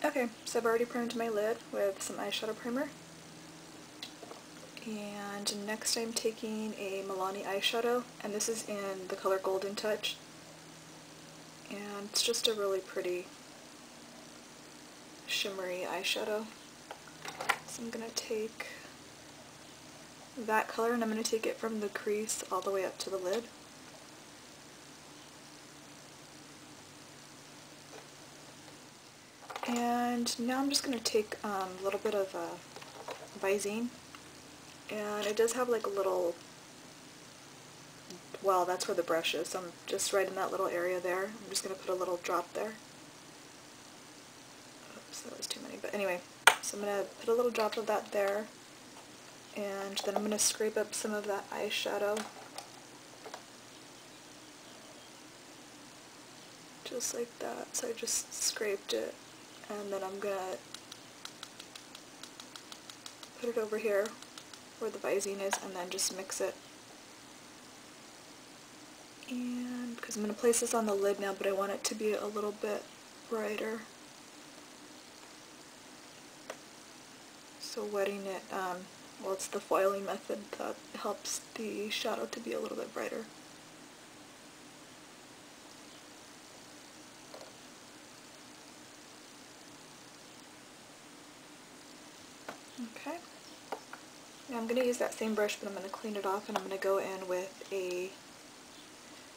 Okay, so I've already primed my lid with some eyeshadow primer. And next I'm taking a Milani eyeshadow, and this is in the color Golden Touch. And it's just a really pretty shimmery eyeshadow. So I'm going to take that color and I'm going to take it from the crease all the way up to the lid. And now I'm just going to take a little bit of Visine, and it does have like a little, well, that's where the brush is, so I'm just right in that little area there. I'm just going to put a little drop there. Oops, that was too many, but anyway, so I'm going to put a little drop of that there, and then I'm going to scrape up some of that eyeshadow, just like that. So I just scraped it, and then I'm going to put it over here where the Visine is, and then just mix it. And because I'm going to place this on the lid now, but I want it to be a little bit brighter. So wetting it, well, it's the foiling method that helps the shadow to be a little bit brighter. Okay. Now I'm going to use that same brush, but I'm going to clean it off, and I'm going to go in with a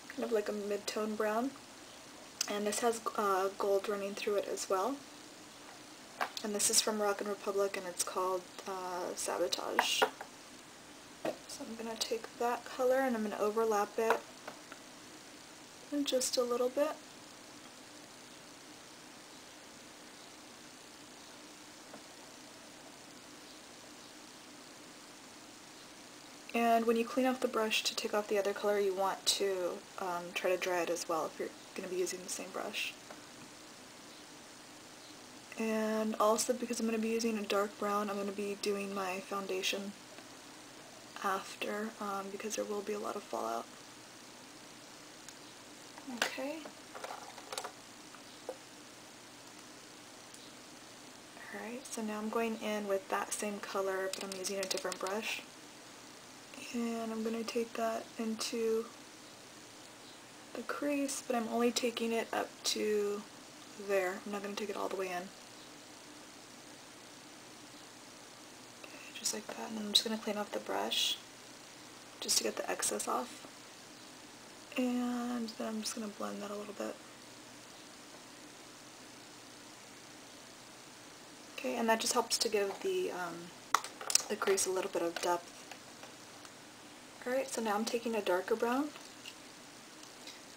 kind of like a mid-tone brown. And this has gold running through it as well. And this is from Rock & Republic, and it's called Sabotage. So I'm going to take that color and I'm going to overlap it in just a little bit. And when you clean off the brush to take off the other color, you want to try to dry it as well if you're going to be using the same brush. And also, because I'm going to be using a dark brown, I'm going to be doing my foundation after, because there will be a lot of fallout. Okay. Alright, so now I'm going in with that same color, but I'm using a different brush. And I'm going to take that into the crease, but I'm only taking it up to there. I'm not going to take it all the way in. Okay, just like that. And I'm just going to clean off the brush just to get the excess off. And then I'm just going to blend that a little bit. Okay, and that just helps to give the crease a little bit of depth. Alright, so now I'm taking a darker brown,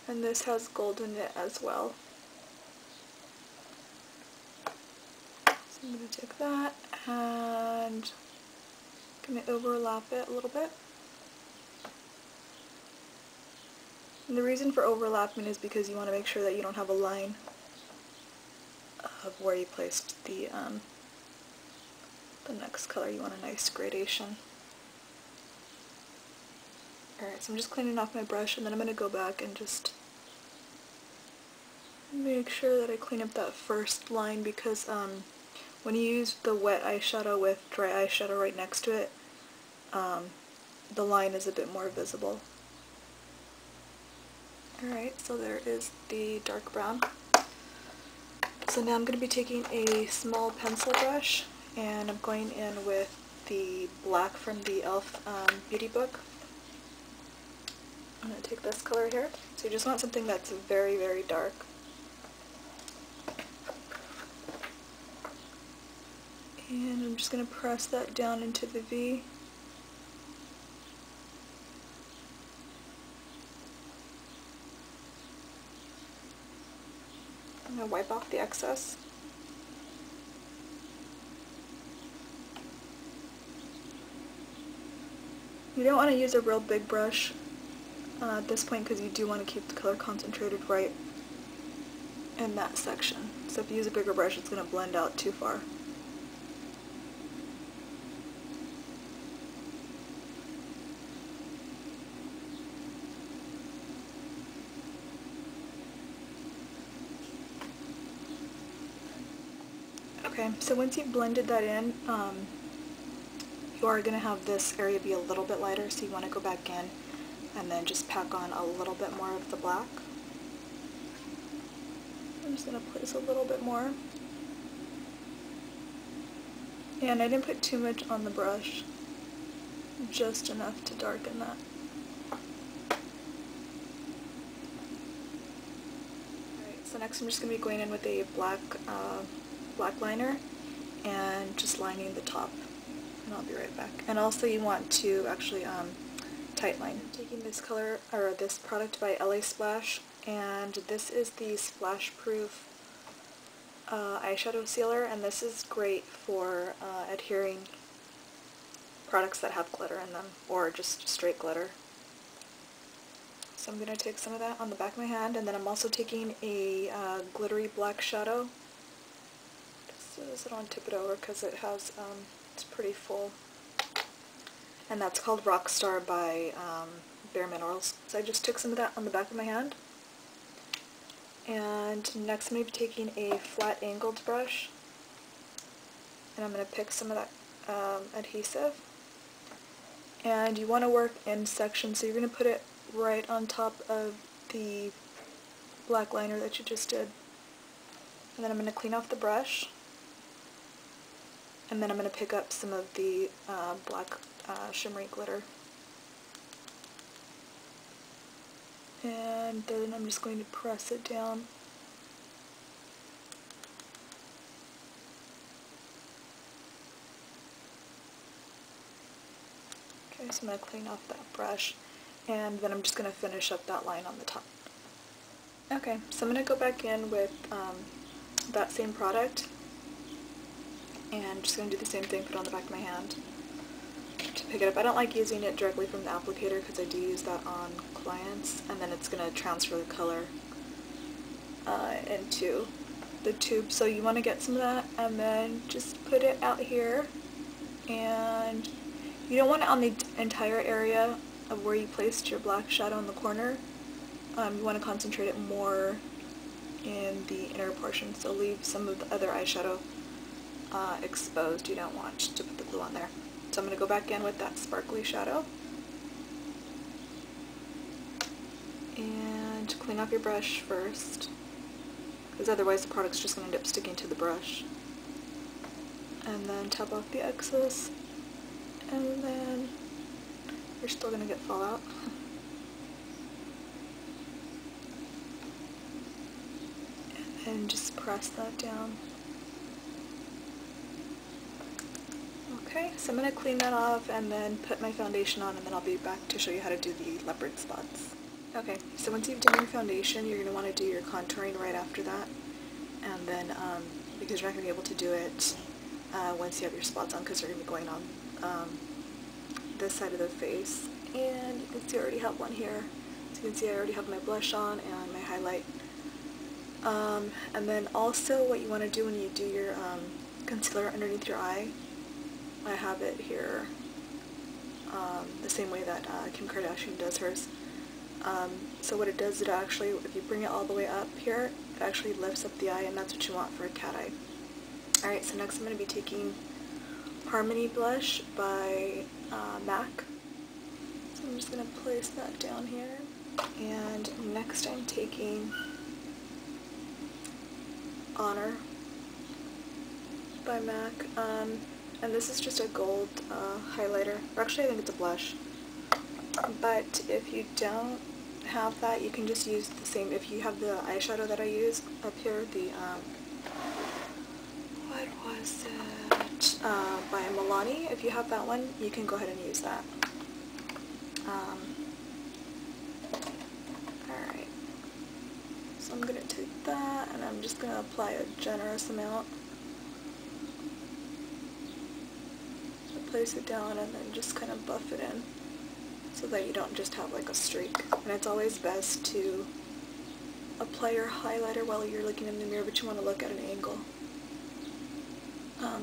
and this has gold in it as well. So I'm going to take that and I'm going to overlap it a little bit. And the reason for overlapping is because you want to make sure that you don't have a line of where you placed the next color. You want a nice gradation. Alright, so I'm just cleaning off my brush, and then I'm going to go back and just make sure that I clean up that first line, because when you use the wet eyeshadow with dry eyeshadow right next to it, the line is a bit more visible. Alright, so there is the dark brown. So now I'm going to be taking a small pencil brush, and I'm going in with the black from the e.l.f. Beauty Book. I'm going to take this color here. So you just want something that's very, very dark. And I'm just going to press that down into the V. I'm going to wipe off the excess. You don't want to use a real big brush at this point, because you do want to keep the color concentrated right in that section. So if you use a bigger brush, it's going to blend out too far. Okay, so once you've blended that in, you are going to have this area be a little bit lighter, so you want to go back in and then just pack on a little bit more of the black. I'm just going to place a little bit more. And I didn't put too much on the brush, just enough to darken that. Alright, so next I'm just going to be going in with a black liner and just lining the top. And I'll be right back. And also you want to actually tight line. I'm taking this color, or this product by LA Splash, and this is the splash proof eyeshadow sealer, and this is great for adhering products that have glitter in them, or just straight glitter. So I'm going to take some of that on the back of my hand, and then I'm also taking a glittery black shadow. Just I don't tip it over because it has, it's pretty full. And that's called Rockstar by Bare Minerals. So I just took some of that on the back of my hand. And next I'm going to be taking a flat angled brush, and I'm going to pick some of that adhesive. And you want to work in sections, so you're going to put it right on top of the black liner that you just did. And then I'm going to clean off the brush, and then I'm going to pick up some of the black shimmery glitter. And then I'm just going to press it down. Okay, so I'm going to clean off that brush, and then I'm just going to finish up that line on the top. Okay, so I'm going to go back in with that same product, and I'm just going to do the same thing, put it on the back of my hand to pick it up. I don't like using it directly from the applicator because I do use that on clients, and then it's going to transfer the color into the tube. So you want to get some of that and then just put it out here, and you don't want it on the entire area of where you placed your black shadow in the corner. You want to concentrate it more in the inner portion, so leave some of the other eyeshadow exposed. You don't want to put the glue on there. So I'm going to go back in with that sparkly shadow. And clean off your brush first, because otherwise the product's just going to end up sticking to the brush. And then tap off the excess, and then you're still going to get fallout. And just press that down. Okay, so I'm going to clean that off and then put my foundation on, and then I'll be back to show you how to do the leopard spots. Okay, so once you've done your foundation, you're going to want to do your contouring right after that. And then, because you're not going to be able to do it once you have your spots on, because you're going to be going on this side of the face. And you can see I already have one here. So you can see I already have my blush on and my highlight. And then also what you want to do when you do your concealer underneath your eye, I have it here the same way that Kim Kardashian does hers. So what it does, it actually, if you bring it all the way up here, it actually lifts up the eye, and that's what you want for a cat eye. Alright, so next I'm going to be taking Harmony Blush by MAC. So I'm just going to place that down here. And next I'm taking Honor by MAC. And this is just a gold highlighter, or actually I think it's a blush. But if you don't have that, you can just use the same. If you have the eyeshadow that I use up here, the, what was it, by Milani, if you have that one, you can go ahead and use that. Alright, so I'm going to take that, and I'm just going to apply a generous amount. Place it down and then just kind of buff it in so that you don't just have like a streak. And it's always best to apply your highlighter while you're looking in the mirror, but you want to look at an angle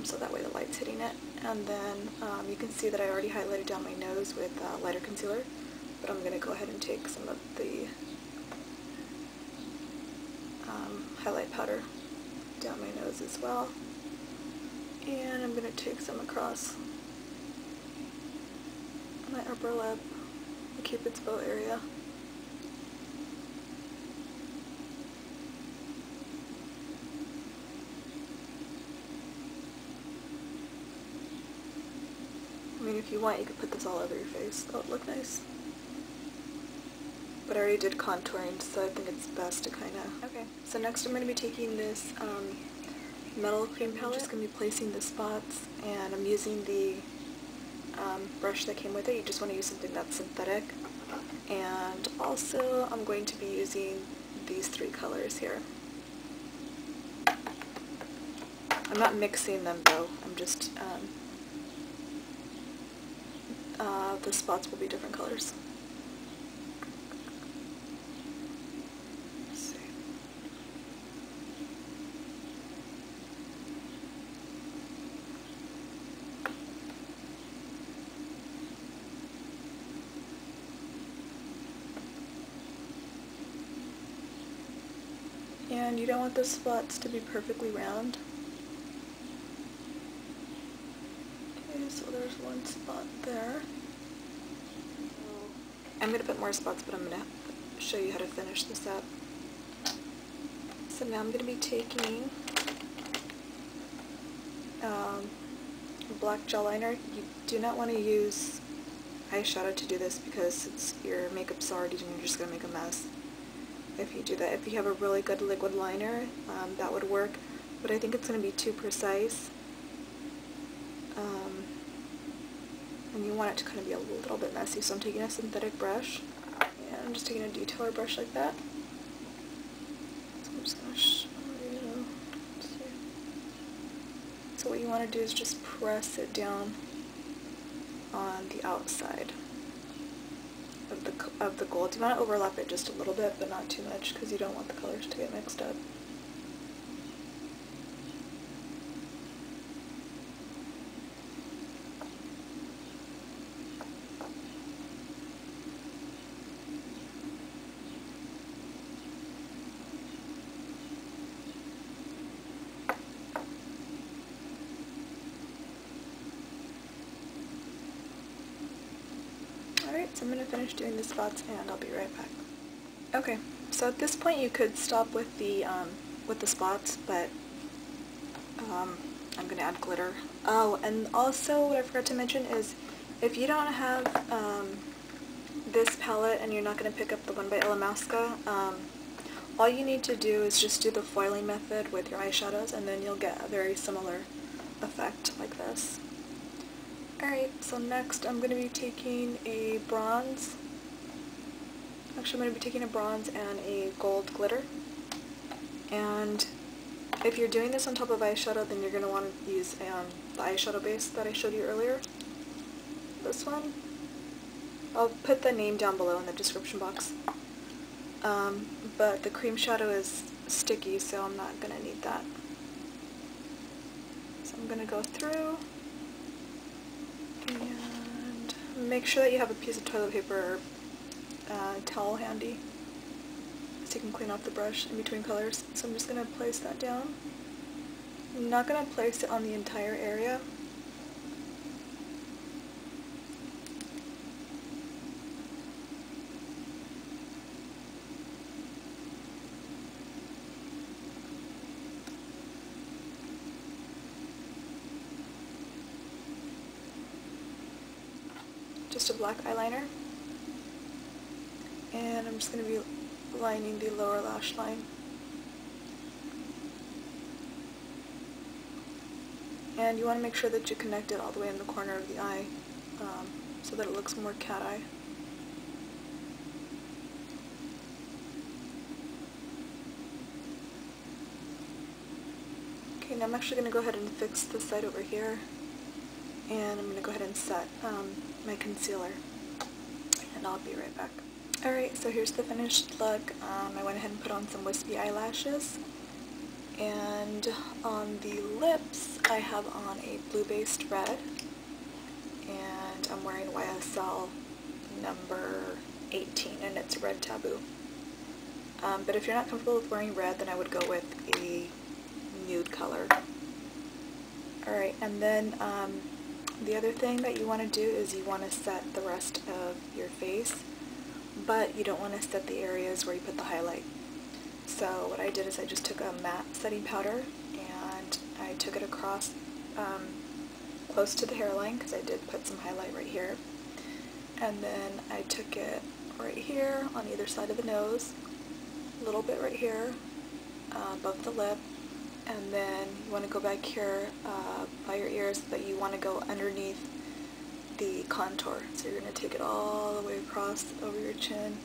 so that way the light's hitting it. And then you can see that I already highlighted down my nose with lighter concealer, but I'm going to go ahead and take some of the highlight powder down my nose as well. And I'm going to take some across my upper lip, the Cupid's bow area. I mean, if you want, you could put this all over your face. That would look nice. But I already did contouring, so I think it's best to kind of... Okay, so next I'm going to be taking this metal cream palette. I'm just going to be placing the spots, and I'm using the brush that came with it. You just want to use something that's synthetic. And also, I'm going to be using these three colors here. I'm not mixing them though, I'm just... the spots will be different colors. Let's see. And you don't want the spots to be perfectly round. Okay, so there's one spot there. I'm going to put more spots, but I'm going to show you how to finish this up. So now I'm going to be taking black gel liner. You do not want to use eyeshadow to do this because your makeup's already done and you're just going to make a mess if you do that. If you have a really good liquid liner, that would work, but I think it's going to be too precise. And you want it to kind of be a little bit messy, so I'm taking a synthetic brush, and I'm just taking a detailer brush like that. So I'm just going to show you. So what you want to do is just press it down on the outside of the gold. You want to overlap it just a little bit, but not too much, because you don't want the colors to get mixed up. Alright, so I'm going to finish doing the spots and I'll be right back. Okay, so at this point you could stop with the spots, but I'm going to add glitter. Oh, and also what I forgot to mention is if you don't have this palette and you're not going to pick up the one by Illamasqua, all you need to do is just do the foiling method with your eyeshadows, and then you'll get a very similar effect like this. Alright, so next I'm going to be taking a bronze. Actually, I'm going to be taking a bronze and a gold glitter. And if you're doing this on top of eyeshadow, then you're going to want to use the eyeshadow base that I showed you earlier. This one. I'll put the name down below in the description box. But the cream shadow is sticky, so I'm not going to need that. So I'm going to go through and make sure that you have a piece of toilet paper or towel handy so you can clean off the brush in between colors. So I'm just going to place that down. I'm not going to place it on the entire area. Just a black eyeliner, and I'm just going to be lining the lower lash line. And you want to make sure that you connect it all the way in the corner of the eye so that it looks more cat eye. Okay, now I'm actually going to go ahead and fix this side over here, and I'm going to go ahead and set my concealer, and I'll be right back. Alright, so here's the finished look. I went ahead and put on some wispy eyelashes, and on the lips I have on a blue-based red, and I'm wearing YSL number 18, and it's Red Taboo. But if you're not comfortable with wearing red, then I would go with a nude color. Alright, and then the other thing that you want to do is you want to set the rest of your face, but you don't want to set the areas where you put the highlight. So what I did is I just took a matte setting powder and I took it across close to the hairline, because I did put some highlight right here, and then I took it right here on either side of the nose, a little bit right here above the lip, and then you want to go back here by your ears, but you want to go underneath the contour. So you're going to take it all the way across over your chin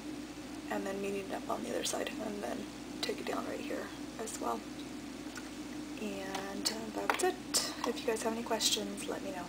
and then meeting it up on the other side, and then take it down right here as well. And that's it. If you guys have any questions, let me know.